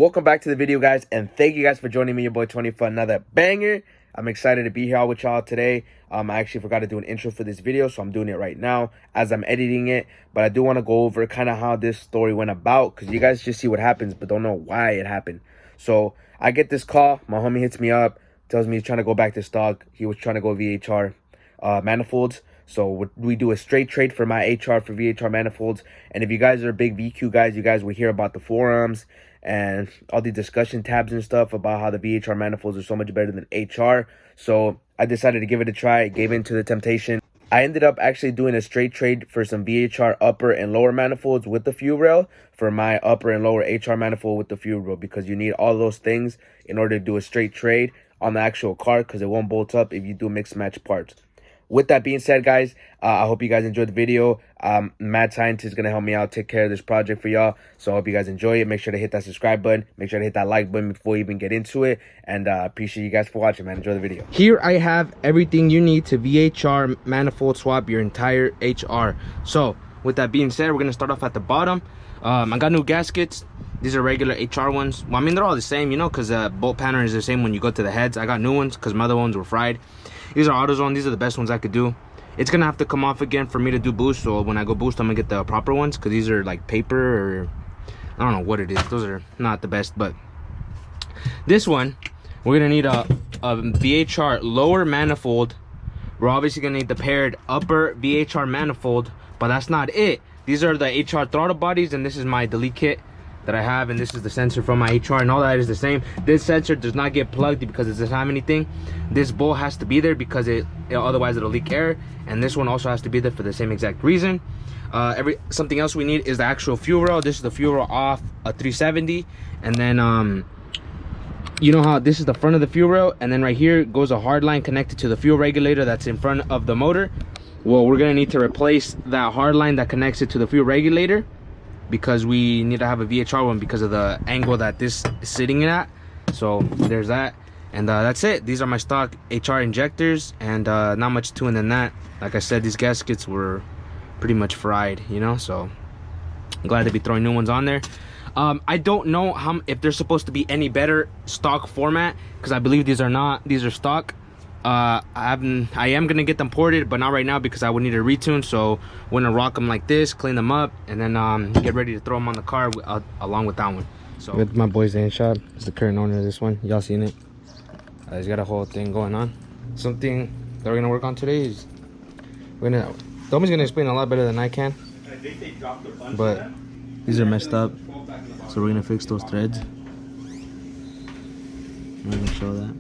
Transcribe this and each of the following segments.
Welcome back to the video, guys, and thank you guys for joining me, your boy Tony, for another banger. I'm excited to be here with y'all today. I actually forgot to do an intro for this video, so I'm doing it right now as I'm editing it. But I do want to go over kind of how this story went about, because you guys just see what happens but don't know why it happened. So I get this call. My homie hits me up, tells me he's trying to go back to stock. He was trying to go VHR manifolds. So we do a straight trade for my HR for VHR manifolds. And if you guys are big VQ guys, you guys will hear about the forums and all the discussion tabs and stuff about how the VHR manifolds are so much better than HR. So I decided to give it a try, gave in to the temptation. I ended up actually doing a straight trade for some VHR upper and lower manifolds with the fuel rail for my upper and lower HR manifold with the fuel rail, because you need all those things in order to do a straight trade on the actual car, because it won't bolt up if you do mix match parts. With that being said, guys, I hope you guys enjoyed the video. Mad Scientist is going to help me out take care of this project for y'all. So I hope you guys enjoy it. Make sure to hit that subscribe button. Make sure to hit that like button before you even get into it. And appreciate you guys for watching, man. Enjoy the video. Here I have everything you need to VHR manifold swap your entire HR. So with that being said, we're going to start off at the bottom. I got new gaskets. These are regular HR ones. Well, I mean, they're all the same, you know, because bolt pattern is the same when you go to the heads. I got new ones because my other ones were fried. These are AutoZone. These are the best ones I could do. It's gonna have to come off again for me to do boost, so when I go boost I'm gonna get the proper ones, because these are like paper, or I don't know what it is. Those are not the best. But this one, we're gonna need a VHR lower manifold. We're obviously gonna need the paired upper VHR manifold, but that's not it. These are the HR throttle bodies, and this is my delete kit that I have, and this is the sensor from my HR, and all that is the same. This sensor does not get plugged because it doesn't have anything. This bolt has to be there because otherwise it'll leak air, and this one also has to be there for the same exact reason. Something else we need is the actual fuel rail. This is the fuel rail off a 370, and then you know how this is the front of the fuel rail, and then right here goes a hard line connected to the fuel regulator that's in front of the motor. Well, we're gonna need to replace that hard line that connects it to the fuel regulator, because we need to have a VHR one because of the angle that this is sitting at. So there's that, and that's it. These are my stock HR injectors, and not much to it than that. Like I said, these gaskets were pretty much fried, you know, so I'm glad to be throwing new ones on there. I don't know if they're supposed to be any better stock format, because I believe these are stock. I am gonna get them ported, but not right now because I would need a retune. So we're gonna rock them like this, clean them up, and then get ready to throw them on the car along with that one. So with my boy's in shop, is the current owner of this one. Y'all seen it? He's got a whole thing going on. Something that we're gonna work on today is Domi's gonna explain a lot better than I can. I think they dropped a bunch, but these are messed up, so we're gonna fix those threads. I'm gonna show that.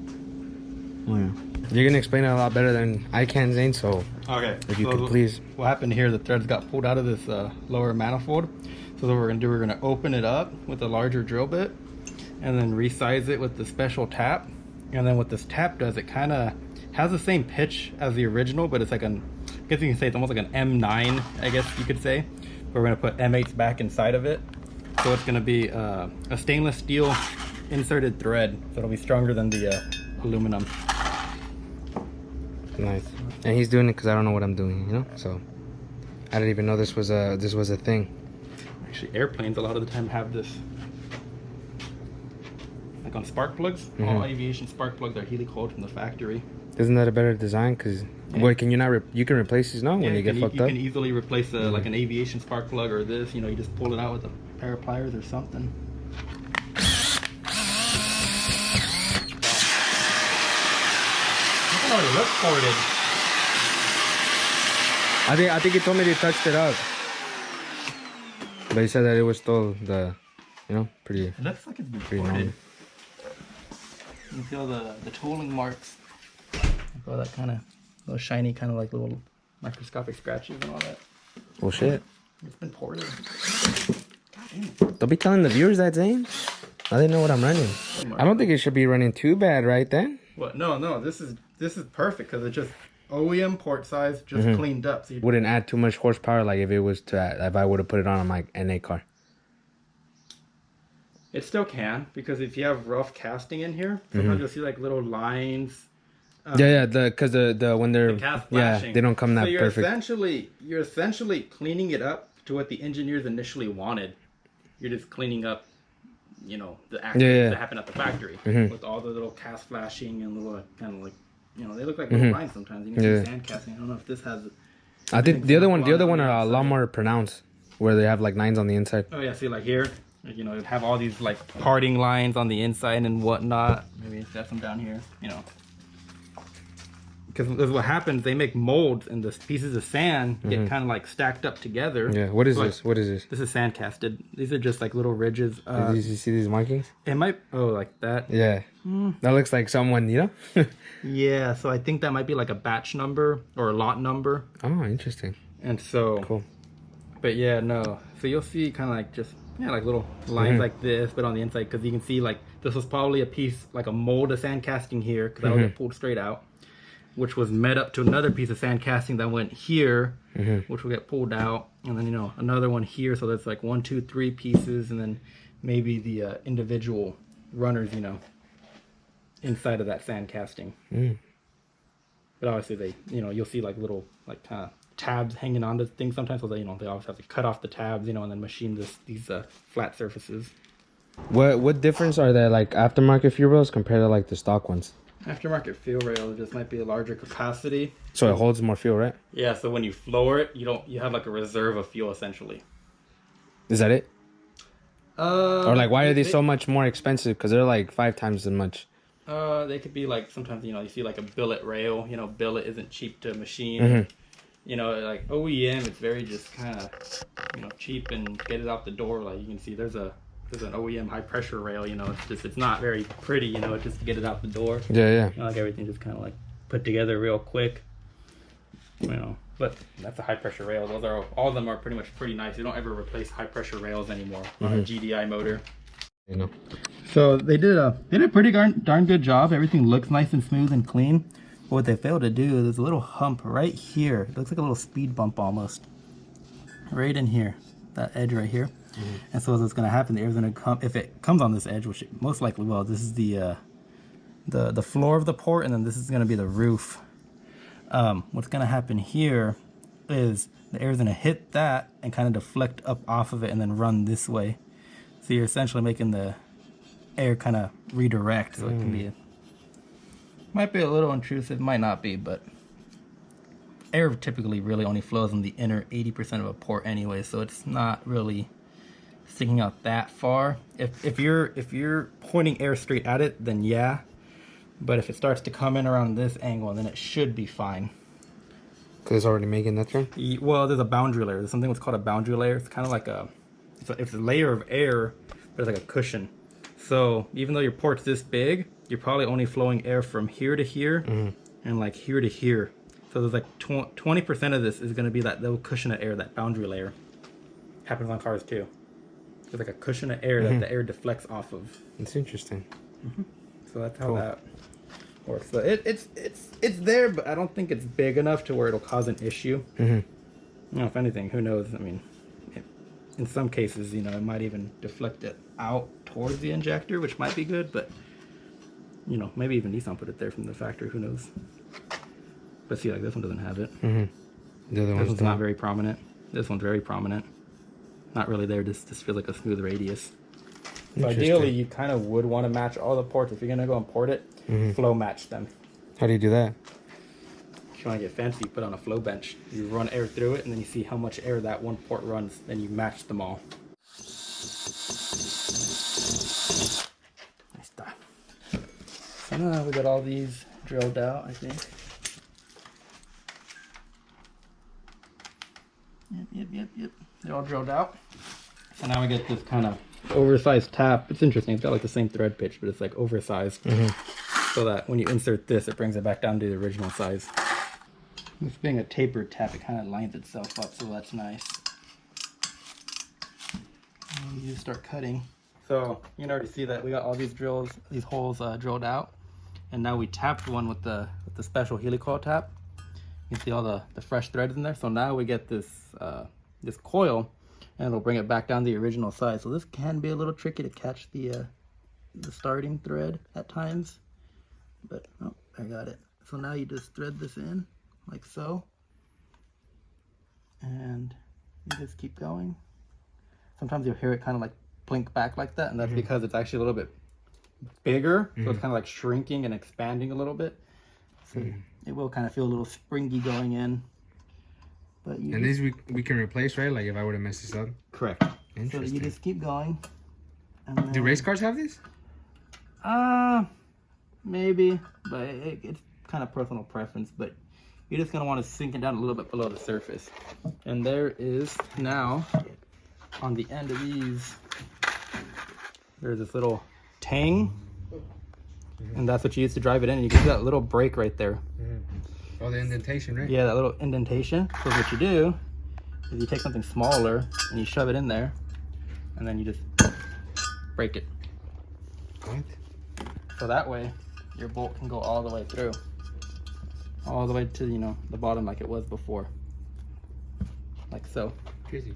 Oh yeah. You're gonna explain it a lot better than I can, Zane, so okay, if you could please. What happened here, the threads got pulled out of this lower manifold. So what we're gonna do, we're gonna open it up with a larger drill bit and then resize it with the special tap. And then what this tap does, it kind of has the same pitch as the original, but it's like I guess you can say it's almost like an M9, I guess you could say. But we're gonna put M8s back inside of it. So it's gonna be a stainless steel inserted thread, so it'll be stronger than the aluminum. Nice. And he's doing it because I don't know what I'm doing, you know. So I didn't even know this was a thing. Actually, airplanes a lot of the time have this, like on spark plugs. All aviation spark plugs are helicoiled from the factory. Isn't that a better design? Because boy, can you not? You can replace these now when you get fucked up. You can easily replace like an aviation spark plug or this. You know, you just pull it out with a pair of pliers or something. Oh, it looks ported. I think he told me they touched it up, but he said that it was still pretty. It looks like it's been ported. You can feel the tooling marks. All that kind of little shiny, kind of like little microscopic scratches and all that. Oh shit! It's been ported. Don't be telling the viewers that, Zane. I didn't know what I'm running. I don't think it should be running too bad, right then. What? No. This is perfect because it's just OEM port size, just cleaned up. So wouldn't add too much horsepower, like if I would have put it on my NA car. It still can, because if you have rough casting in here, sometimes you'll see like little lines. Because when they're they don't come that so perfect. You're essentially cleaning it up to what the engineers initially wanted. You're just cleaning up you know, the accidents that happen at the factory Mm-hmm. with all the little cast flashing and little kind of like, you know, they look like little lines sometimes. You can see sand casting. I don't know if this has. I think the other one are a lot more pronounced, where they have like lines on the inside. Oh yeah, see like here, you know, it'd have all these like parting lines on the inside and whatnot. Maybe that's them down here, you know. Because what happens, they make molds and the pieces of sand get kind of like stacked up together. Yeah, what is this? What is this? This is sand casted. These are just like little ridges. Did you see these markings? It might, oh, like that? Yeah. That looks like someone, you know? Yeah, so I think that might be like a batch number or a lot number. Oh, interesting. And so, cool. But yeah, no. So you'll see kind of like just, yeah, like little lines like this, but on the inside, because you can see like this was probably a piece, like a mold of sand casting here, because that'll get pulled straight out, which was met up to another piece of sand casting that went here, which will get pulled out, and then, you know, another one here. So that's like 1, 2, 3 pieces, and then maybe the individual runners, you know, inside of that sand casting. But obviously they, you know, you'll see like little like kind of tabs hanging onto things sometimes, so they, you know, they always have to cut off the tabs, you know, and then machine these flat surfaces. What difference are there, like aftermarket fuel rails compared to like the stock ones? Aftermarket fuel rail just might be a larger capacity, so it holds more fuel, right? Yeah, so when you floor it, you have like a reserve of fuel essentially. Is that it? Or like, why are they so much more expensive? Because they're like 5 times as much. They could be like, sometimes, you know, you see like a billet rail, you know, billet isn't cheap to machine. You know, like OEM, it's very just kind of, you know, cheap and get it out the door. Like you can see there's an OEM high pressure rail, you know, it's not very pretty, you know, just to get it out the door. Yeah. You know, like everything just kind of like put together real quick, you know. But that's a high pressure rail. Those are, all of them are pretty nice. You don't ever replace high pressure rails anymore on a GDI motor. You know. So they did a pretty darn good job. Everything looks nice and smooth and clean. But what they failed to do is there's a little hump right here. It looks like a little speed bump almost. Right in here, that edge right here. And so what's going to happen, the air's going to come, if it comes on this edge, which it most likely will. This is the floor of the port, and then this is going to be the roof. What's going to happen here is the air's going to hit that and kind of deflect up off of it and then run this way. So you're essentially making the air kind of redirect, so it can be might be a little intrusive, might not be, but air typically really only flows in the inner 80% of a port anyway, so it's not really sticking out that far. If you're pointing air straight at it, then yeah, but if it starts to come in around this angle, then it should be fine. Because it's already making that turn? Well, there's a boundary layer. There's something that's called a boundary layer. It's kind of like it's a layer of air, but it's like a cushion. So even though your port's this big, you're probably only flowing air from here to here and like here to here. So there's like 20% of this is going to be that little cushion of air, that boundary layer. Happens on cars too. There's like a cushion of air that the air deflects off of. It's interesting. So that's how that works. So it's there, but I don't think it's big enough to where it'll cause an issue. You know, if anything, who knows? I mean, in some cases, you know, it might even deflect it out towards the injector, which might be good, but you know, maybe even Nissan put it there from the factory, who knows. But see, like this one doesn't have it. The other This one's not very prominent. This one's very prominent. Not really there, just feels like a smooth radius. So ideally, you kind of would want to match all the ports. If you're going to go and port it, flow match them. How do you do that? If you want to get fancy, you put on a flow bench. You run air through it, and then you see how much air that one port runs. Then you match them all. Nice done. So now we got all these drilled out, I think. Yep. They're all drilled out. So now we get this kind of oversized tap. It's interesting. It's got like the same thread pitch, but it's like oversized. So that when you insert this, it brings it back down to the original size. This being a tapered tap, it kind of lines itself up, so that's nice. And you start cutting. So you can already see that we got all these holes drilled out, and now we tapped one with the special helicoil tap. You can see all the fresh threads in there. So now we get this this coil, and it'll bring it back down to the original size. So this can be a little tricky to catch the starting thread at times, but oh, I got it. So now you just thread this in like so, and you just keep going. Sometimes you'll hear it kind of like blink back like that, and that's because it's actually a little bit bigger, so it's kind of like shrinking and expanding a little bit. So it will kind of feel a little springy going in. But and these we can replace, right? Like if I were to mess this up. Correct. So Interesting. you just keep going. And then, do race cars have these? Maybe, but it's kind of personal preference. But you're just gonna want to sink it down a little bit below the surface. And there is now on the end of these, there's this little tang, and that's what you use to drive it in. And you can see that little break right there. Oh, the indentation, right? Yeah, that little indentation. So what you do is you take something smaller and you shove it in there, and then you just break it. What? So that way your bolt can go all the way through, all the way to, you know, the bottom like it was before, like so. Crazy.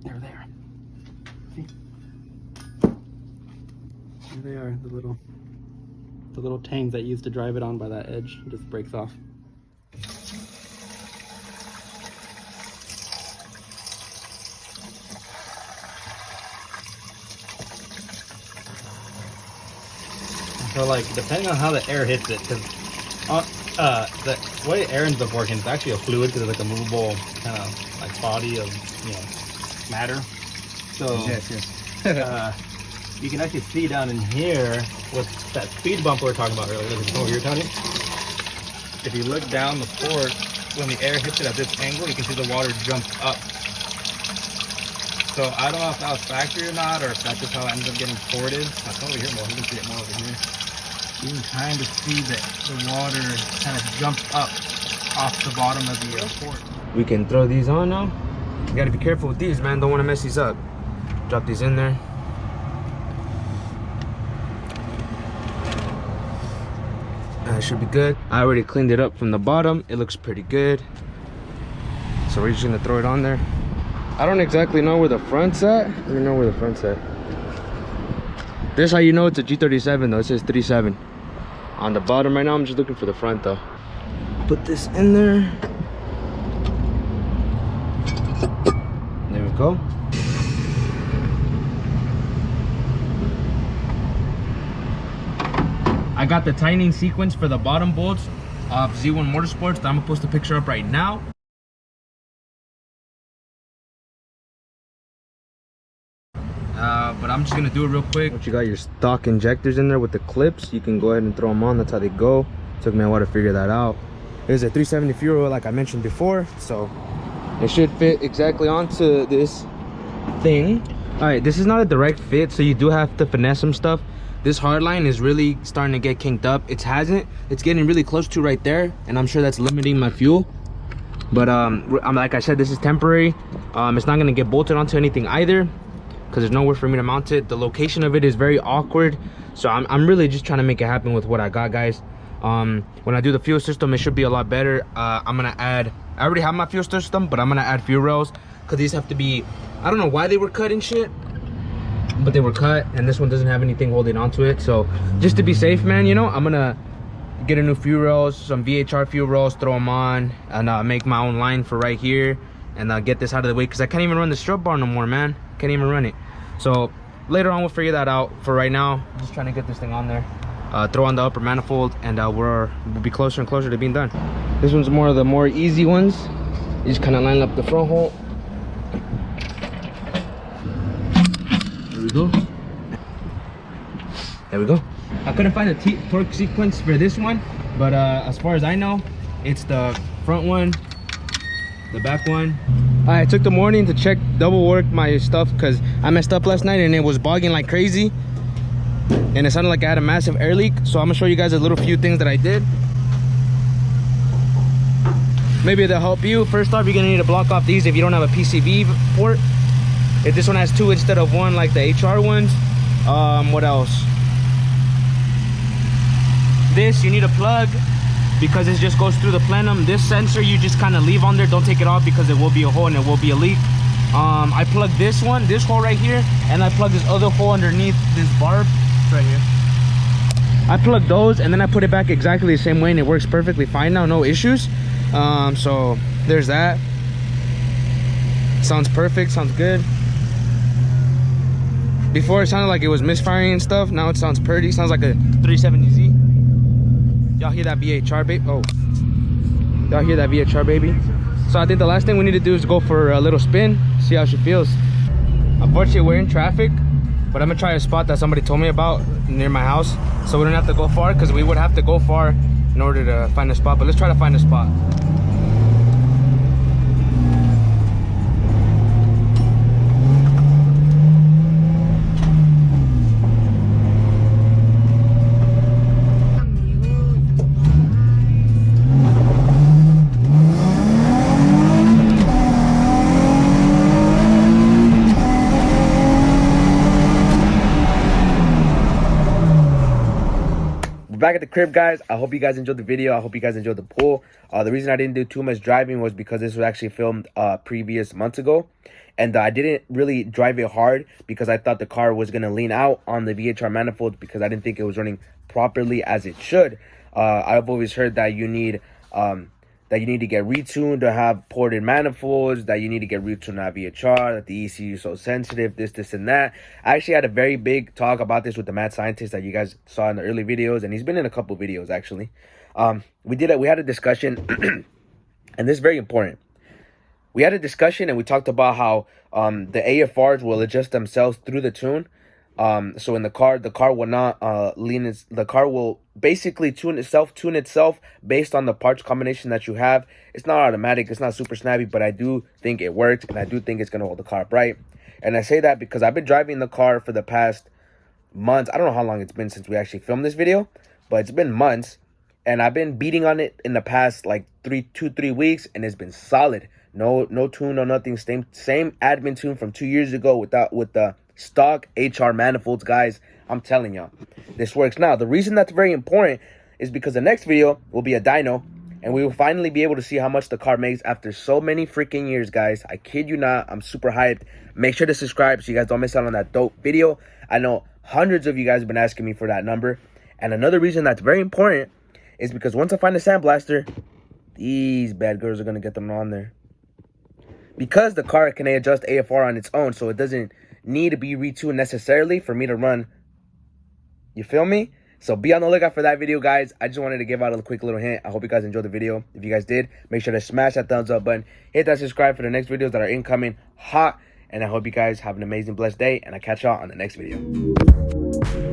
They're there. See? There they are, the little tangs that you used to drive it on by that edge. It just breaks off. So like, depending on how the air hits it, because the way air ends up working, it's actually a fluid because it's like a movable kind of like body of, you know, matter. So you can actually see down in here with that speed bump we were talking about earlier. Look, over here, Tony. If you look down the port, when the air hits it at this angle, you can see the water jump up. So I don't know if that was factory or not, or if that's just how it ends up getting ported. That's over here more. You can see it more over here. You can kind of see that the water kind of jumped up off the bottom of the port. We can throw these on now. You gotta be careful with these, man. Don't want to mess these up. Drop these in there. That should be good. I already cleaned it up from the bottom. It looks pretty good. So we're just gonna throw it on there. I don't exactly know where the front's at. Let me know where the front's at. This is how you know it's a G37 though. It says 37 on the bottom right now. I'm just looking for the front though. Put this in there. There we go. I got the tightening sequence for the bottom bolts of Z1 Motorsports that I'm gonna post a picture up right now. But I'm just gonna do it real quick. Once you got your stock injectors in there with the clips, you can go ahead and throw them on. That's how they go. Took me a while to figure that out. There's a 370 fuel oil like I mentioned before, so it should fit exactly onto this thing. All right, this is not a direct fit, so you do have to finesse some stuff. This hard line is really starting to get kinked up. It's getting really close to right there, and I'm sure that's limiting my fuel. But like I said, this is temporary. It's not gonna get bolted onto anything either, because there's nowhere for me to mount it. The location of it is very awkward, so I'm really just trying to make it happen with what I got, guys. When I do the fuel system, it should be a lot better. I'm gonna add, I already have my fuel system, but I'm gonna add fuel rails, because these have to be, I don't know why they were cut and shit, but they were cut, and this one doesn't have anything holding onto it. So just to be safe, man, you know, I'm gonna get a new fuel rails, some VHR fuel rails, throw them on, and make my own line for right here, and get this out of the way, because I can't even run the strut bar no more, man. Can't even run it. So later on we'll figure that out. For right now, I'm just trying to get this thing on there, throw on the upper manifold, and we'll be closer and closer to being done. This one's more of the more easy ones. You just kind of line up the front hole. There we go. There we go. I couldn't find a torque sequence for this one, but as far as I know, it's the front one, the back one. I took the morning to check, double work my stuff, because I messed up last night and it was bogging like crazy, and it sounded like I had a massive air leak. So I'm gonna show you guys a little few things that I did. Maybe they'll help you. First off, you're gonna need to block off these if you don't have a PCV port. If this one has two instead of one like the HR ones. What else? This you need a plug, because it just goes through the plenum. This sensor you just kind of leave on there, don't take it off, because it will be a hole and it will be a leak. I plugged this hole right here, and I plugged this other hole underneath this barb right here. I plugged those, and then I put it back exactly the same way, and it works perfectly fine now, no issues. So there's that. Sounds perfect, sounds good. Before it sounded like it was misfiring and stuff. Now it sounds pretty. Sounds like a 370Z. Y'all hear that VHR, baby? Oh, y'all hear that VHR, baby? So I think the last thing we need to do is go for a little spin, see how she feels. Unfortunately, we're in traffic, but I'm gonna try a spot that somebody told me about near my house, so we don't have to go far, because we would have to go far in order to find a spot. But let's try to find a spot. Back at the crib, guys. I hope you guys enjoyed the video. I hope you guys enjoyed the pool. The reason I didn't do too much driving was because this was actually filmed previous months ago, and I didn't really drive it hard because I thought the car was gonna lean out on the VHR manifold because I didn't think it was running properly as it should. I've always heard that you need to get retuned to have ported manifolds, that you need to get retuned to have VHR, that the ECU is so sensitive, this, and that. I actually had a very big talk about this with the mad scientist that you guys saw in the early videos, and he's been in a couple videos, actually. We had a discussion, and this is very important. We had a discussion, and we talked about how the AFRs will adjust themselves through the tune. So in the car will not the car will basically tune itself based on the parts combination that you have. It's not automatic, it's not super snappy, but I do think it works, and I do think it's gonna hold the car upright. And I say that because I've been driving the car for the past months. I don't know how long it's been since we actually filmed this video, but it's been months, and I've been beating on it in the past like 3 weeks, and it's been solid. No tune, no nothing. Same admin tune from 2 years ago with the stock HR manifolds, guys. I'm telling y'all, this works. Now, the reason that's very important is because the next video will be a dyno, and we will finally be able to see how much the car makes after so many freaking years, guys. I kid you not. I'm super hyped. Make sure to subscribe so you guys don't miss out on that dope video. I know hundreds of you guys have been asking me for that number. And another reason that's very important is because once I find a sandblaster, these bad girls are going to get them on there. Because the car can adjust AFR on its own, so it doesn't need to be retuned necessarily for me to run. You feel me? So be on the lookout for that video, guys. I just wanted to give out a quick little hint. I hope you guys enjoyed the video. If you guys did, make sure to smash that thumbs up button. Hit that subscribe for the next videos that are incoming hot. And I hope you guys have an amazing, blessed day. And I'll catch y'all on the next video.